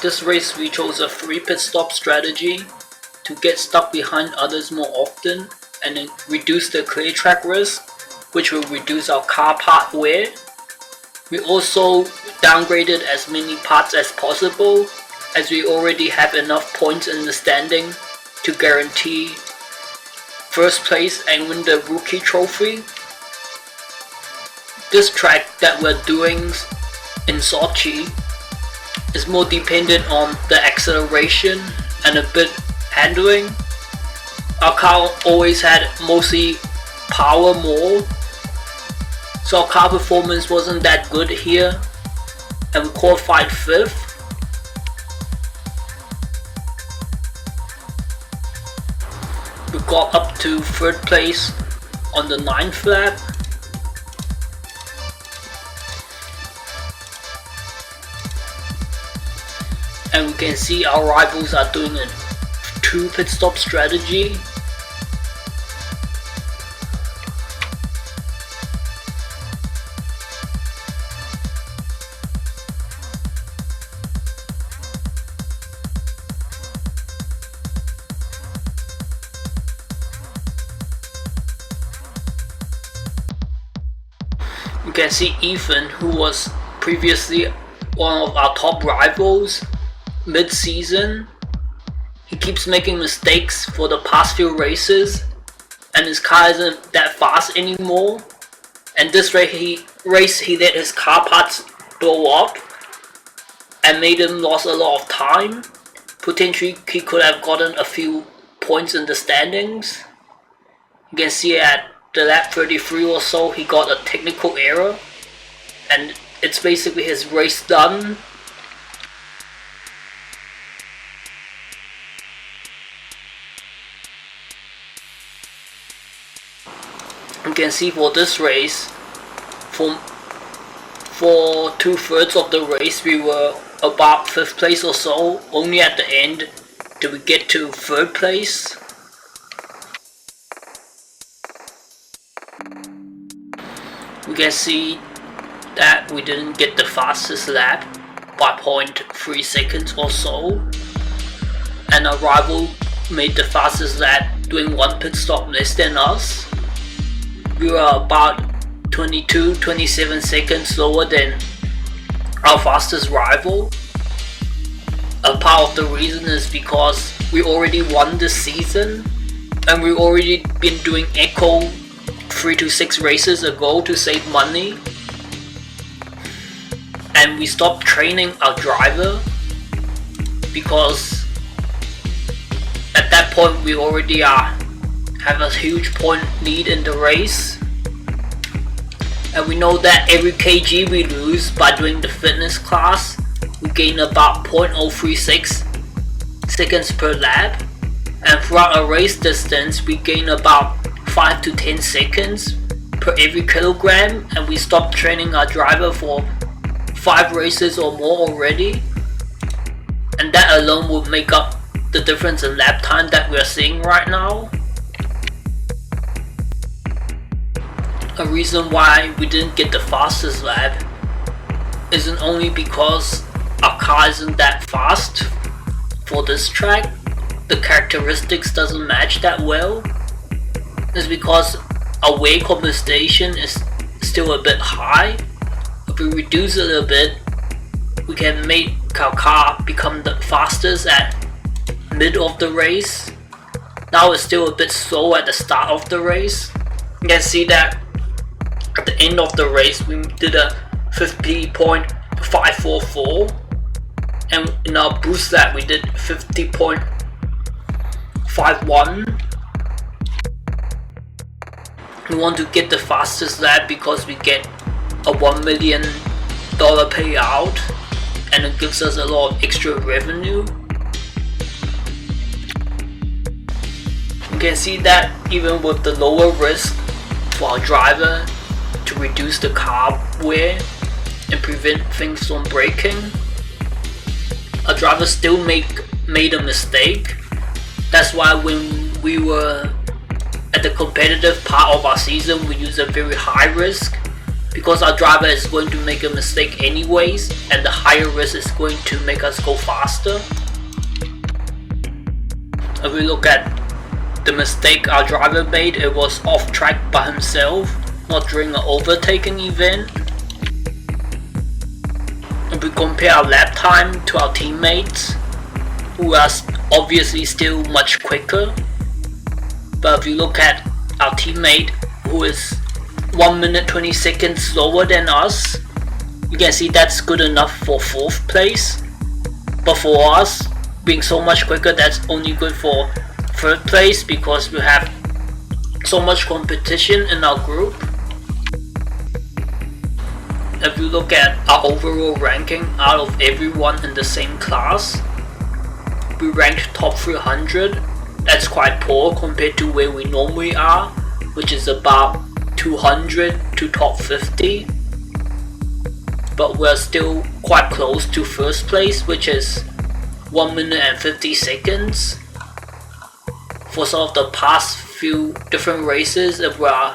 This race we chose a 3 pit stop strategy to get stuck behind others more often and then reduce the clear track risk, which will reduce our car part wear. We also downgraded as many parts as possible, as we already have enough points in the standing to guarantee first place and win the rookie trophy. This track that we're doing in Sochi is more dependent on the acceleration and a bit handling. Our car always had mostly power more, so our car performance wasn't that good here, and we qualified 5th. We got up to 3rd place on the 9th lap. And we can see our rivals are doing a 2 pit stop strategy. You can see Ethan, who was previously one of our top rivals mid-season. He keeps making mistakes for the past few races and his car isn't that fast anymore. And this race he let his car parts blow up and made him lose a lot of time. Potentially he could have gotten a few points in the standings. You can see at the lap 33 or so he got a technical error and it's basically his race done. You can see for this race, for 2/3 of the race we were about 5th place or so. Only at the end did we get to 3rd place. We can see that we didn't get the fastest lap by 0.3 seconds or so, and our rival made the fastest lap doing 1 pit stop less than us. We were about 27 seconds slower than our fastest rival. A part of the reason is because we already won this season and we already been doing eco 3 to 6 races ago to save money, and we stopped training our driver because at that point we already have a huge point lead in the race, and we know that every kg we lose by doing the fitness class we gain about 0.036 seconds per lap, and throughout a race distance we gain about 5 to 10 seconds per every kilogram, and we stopped training our driver for 5 races or more already, and that alone would make up the difference in lap time that we are seeing right now. A reason why we didn't get the fastest lap isn't only because our car isn't that fast for this track, the characteristics doesn't match that well. It's because our wear compensation is still a bit high. If we reduce it a bit, we can make our car become the fastest at mid of the race. Now it's still a bit slow at the start of the race. You can see that at the end of the race we did a 50.544, and in our boost lap we did 50.51. We want to get the fastest lap because we get a $1 million payout and it gives us a lot of extra revenue. You can see that even with the lower risk for our driver to reduce the car wear and prevent things from breaking, our driver still made a mistake. That's why when we were at the competitive part of our season we use a very high risk because our driver is going to make a mistake anyways, and the higher risk is going to make us go faster. If we look at the mistake our driver made, it was off track by himself, not during an overtaking event. If we compare our lap time to our teammates, who are obviously still much quicker, but if you look at our teammate who is 1 minute 20 seconds slower than us, you can see that's good enough for 4th place. But for us, being so much quicker, that's only good for 3rd place, because we have so much competition in our group. If you look at our overall ranking out of everyone in the same class, we ranked top 300. That's quite poor compared to where we normally are, which is about 200 to top 50. But we're still quite close to 1st place, which is 1 minute and 50 seconds. For some of the past few different races, if we're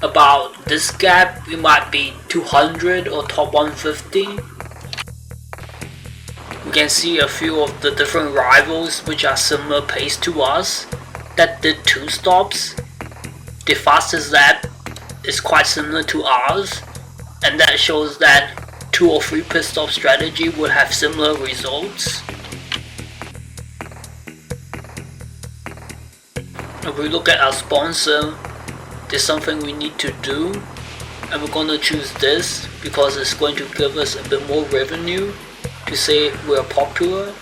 about this gap, we might be 200 or top 150. We can see a few of the different rivals which are similar pace to us that did 2 stops. The fastest lap is quite similar to ours, and that shows that 2 or 3 pit stop strategy would have similar results. If we look at our sponsor, there's something we need to do, and we're going to choose this because it's going to give us a bit more revenue to say we're popular.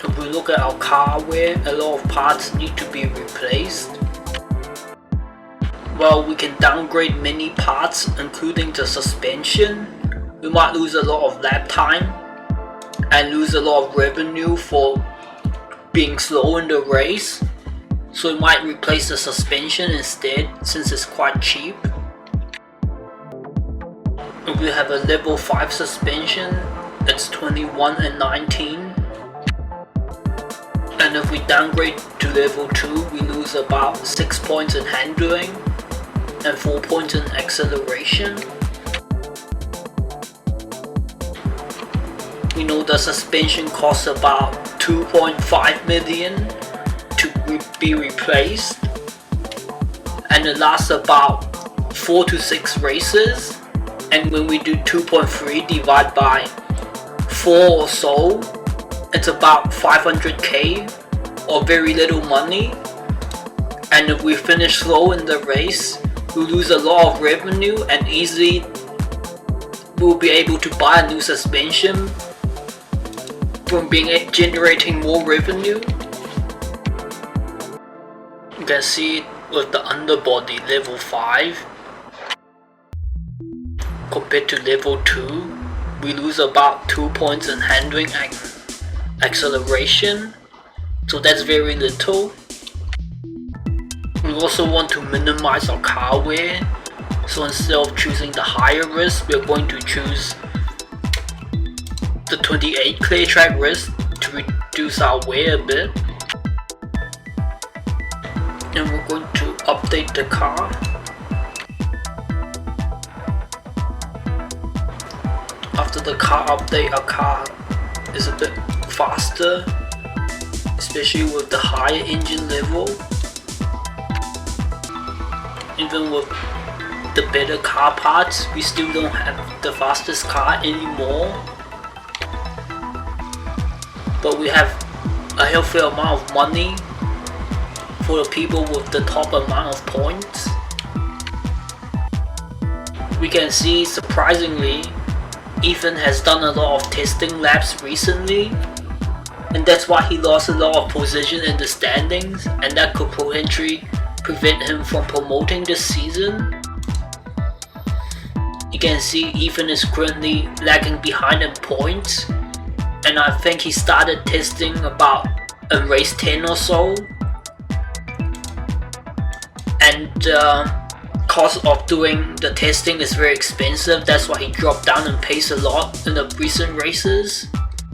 If we look at our car wear, a lot of parts need to be replaced. While we can downgrade many parts, including the suspension, we might lose a lot of lap time and lose a lot of revenue for being slow in the race. So we might replace the suspension instead, since it's quite cheap. If we have a level 5 suspension, it's 21 and 19. And if we downgrade to level 2, we lose about 6 points in handling and 4 points in acceleration. We know the suspension costs about 2.5 million to be replaced, and it lasts about 4 to 6 races. And when we do 2.3 divided by 4 or so, it's about 500k, or very little money. And if we finish slow in the race, we lose a lot of revenue, and easily we'll be able to buy a new suspension from generating more revenue. You can see it with the underbody level 5 compared to level 2, we lose about 2 points in handling and acceleration, so that's very little. We also want to minimize our car wear, so instead of choosing the higher risk, we're going to choose the 28 clear track risk to reduce our wear a bit. And we're going to update the car. After the car update, our car is a bit faster, especially with the higher engine level. Even with the better car parts, we still don't have the fastest car anymore. But we have a healthy amount of money for the people with the top amount of points. We can see, surprisingly, Ethan has done a lot of testing laps recently, and that's why he lost a lot of position in the standings, and that could potentially prevent him from promoting this season. You can see Ethan is currently lagging behind in points, and I think he started testing about in race 10 or so, and cost of doing the testing is very expensive. That's why he dropped down in pace a lot in the recent races,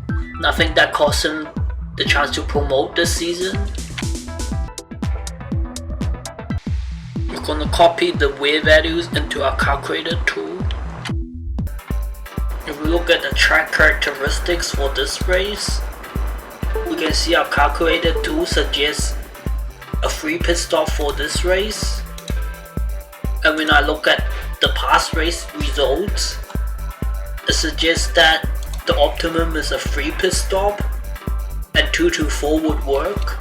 and I think that cost him the chance to promote this season. gonna copy the wear values into our calculator tool. If we look at the track characteristics for this race, we can see our calculator tool suggests a free pit stop for this race. And when I look at the past race results, it suggests that the optimum is a free pit stop and 2-4 would work.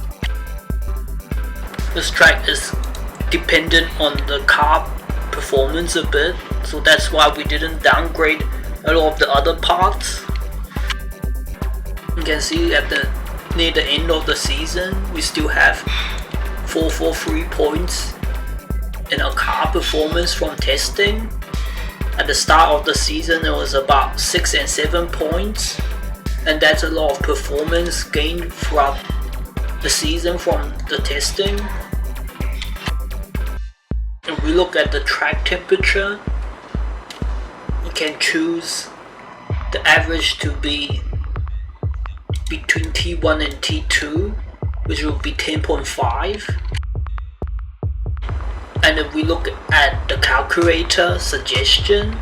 This track is dependent on the car performance a bit, so that's why we didn't downgrade a lot of the other parts. You can see at near the end of the season, we still have 443 points in our car performance from testing. At the start of the season, it was about 6 and 7 points, and that's a lot of performance gained throughout the season from the testing. If we look at the track temperature, you can choose the average to be between T1 and T2, which will be 10.5. And if we look at the calculator suggestion,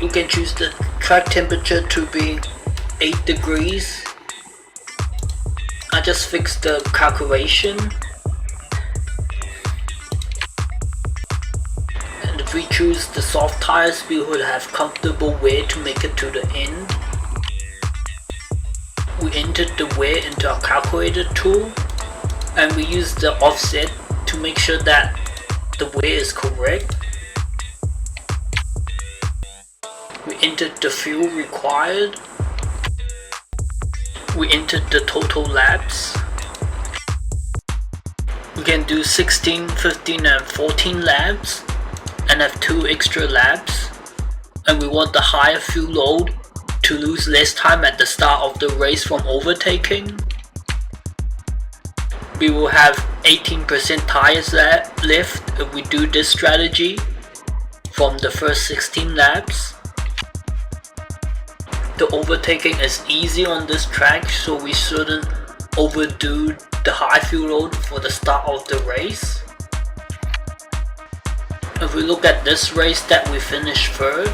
you can choose the track temperature to be 8 degrees. I just fixed the calculation. And if we choose the soft tires, we would have comfortable wear to make it to the end. We entered the wear into our calculator tool, and we use the offset to make sure that the wear is correct. We entered the fuel required. We entered the total laps. We can do 16, 15 and 14 laps and have 2 extra laps. And we want the higher fuel load to lose less time at the start of the race from overtaking. We will have 18% tires left if we do this strategy from the first 16 laps. The overtaking is easy on this track, so we shouldn't overdo the high fuel load for the start of the race. If we look at this race that we finished third,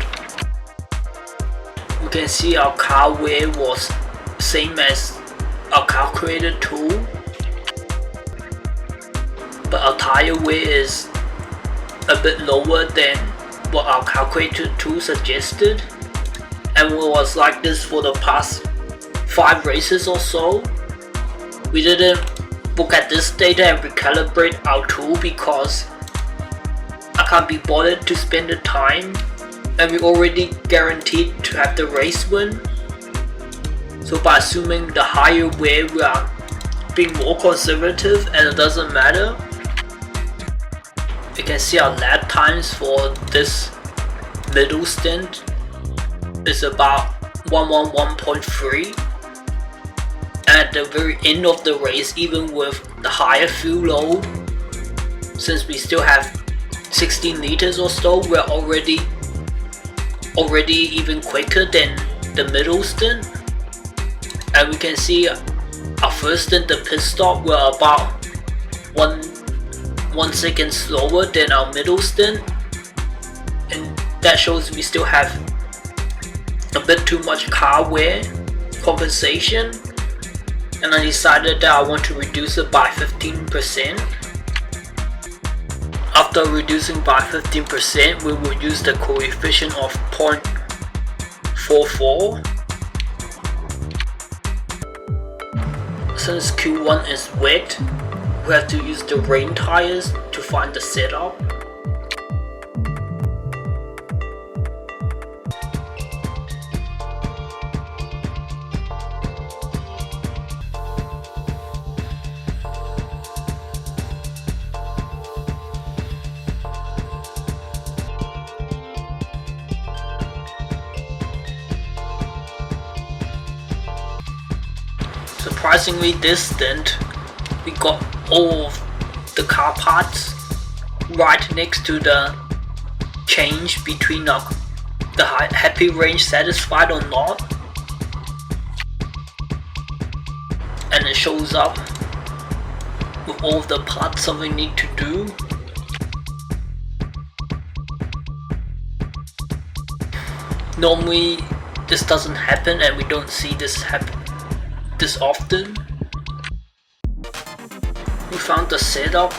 we can see our car wear was same as our calculator tool, but our tire wear is a bit lower than what our calculator tool suggested, and it was like this for the past 5 races or so. We didn't look at this data and recalibrate our tool because I can't be bothered to spend the time, and we already guaranteed to have the race win. So by assuming the higher wear, we are being more conservative and it doesn't matter. You can see our lap times for this middle stint is about 111.3. At the very end of the race, even with the higher fuel load, since we still have 16 liters or so, we're already even quicker than the middle stint. And we can see our first stint, the pit stop, we're about 1 second slower than our middle stint, and that shows we still have a bit too much car wear compensation. And I decided that I want to reduce it by 15%. After reducing by 15%, we will use the coefficient of 0.44. Since Q1 is wet, we have to use the rain tires to find the setup. Surprisingly, this stint, we got all of the car parts right next to the change between the happy range, satisfied or not, and it shows up with all of the parts that we need to do. Normally this doesn't happen and we don't see this happen this often. We found the setup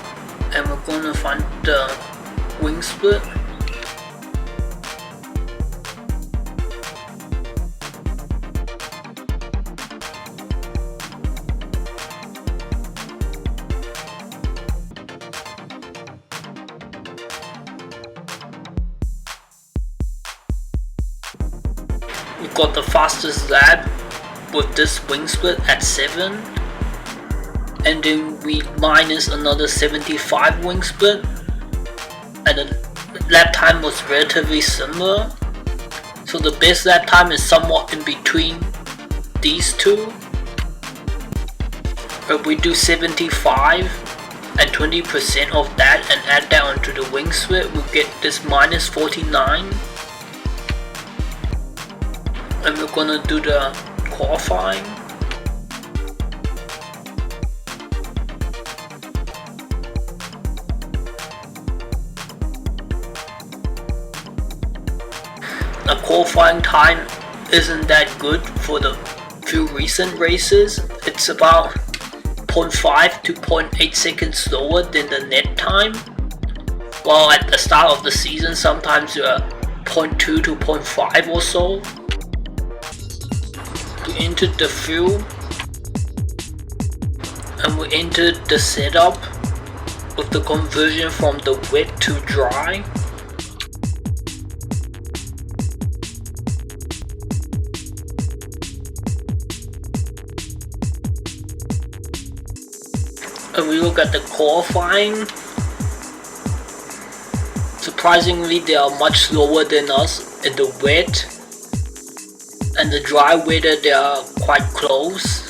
and we're gonna find the wing split. We got the fastest lap with this wing split at 7, and then we minus another 75 wing split, and the lap time was relatively similar, so the best lap time is somewhat in between these two. If we do 75 and 20% of that and add that onto the wing split, we get this minus 49. And we're gonna do the qualifying. The qualifying time isn't that good for the few recent races. It's about 0.5 to 0.8 seconds slower than the net time. While at the start of the season, sometimes you're 0.2 to 0.5 or so. We entered the fuel and we entered the setup with the conversion from the wet to dry. And we look at the qualifying. Surprisingly, they are much slower than us in the wet. And the dry weather, they are quite close.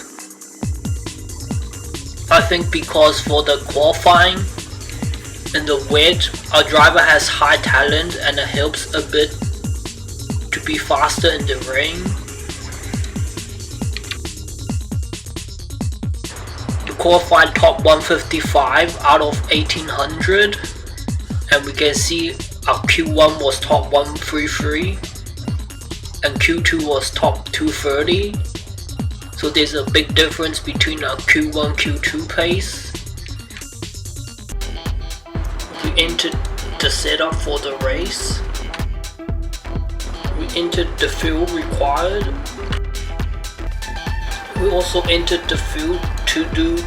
I think because for the qualifying in the wet, our driver has high talent and it helps a bit to be faster in the rain. We qualified top 155 out of 1800, and we can see our Q1 was top 133. And Q2 was top 230, so there's a big difference between our Q1 Q2 pace. We entered the setup for the race. We entered the fuel required. We also entered the fuel to do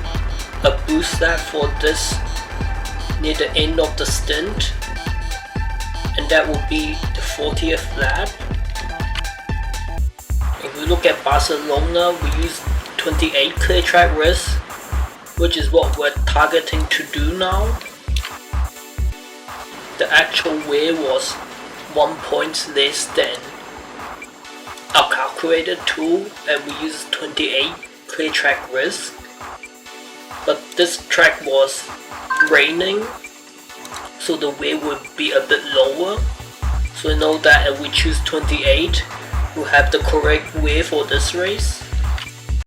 a boost lap for this near the end of the stint, and that will be the 40th lap. If we look at Barcelona, we used 28 clear track risk, which is what we're targeting to do now. The actual wear was 1 point less than our calculated tool, and we used 28 clear track risk. But this track was raining, so the wear would be a bit lower. So I know that if we choose 28, we'll have the correct wear for this race.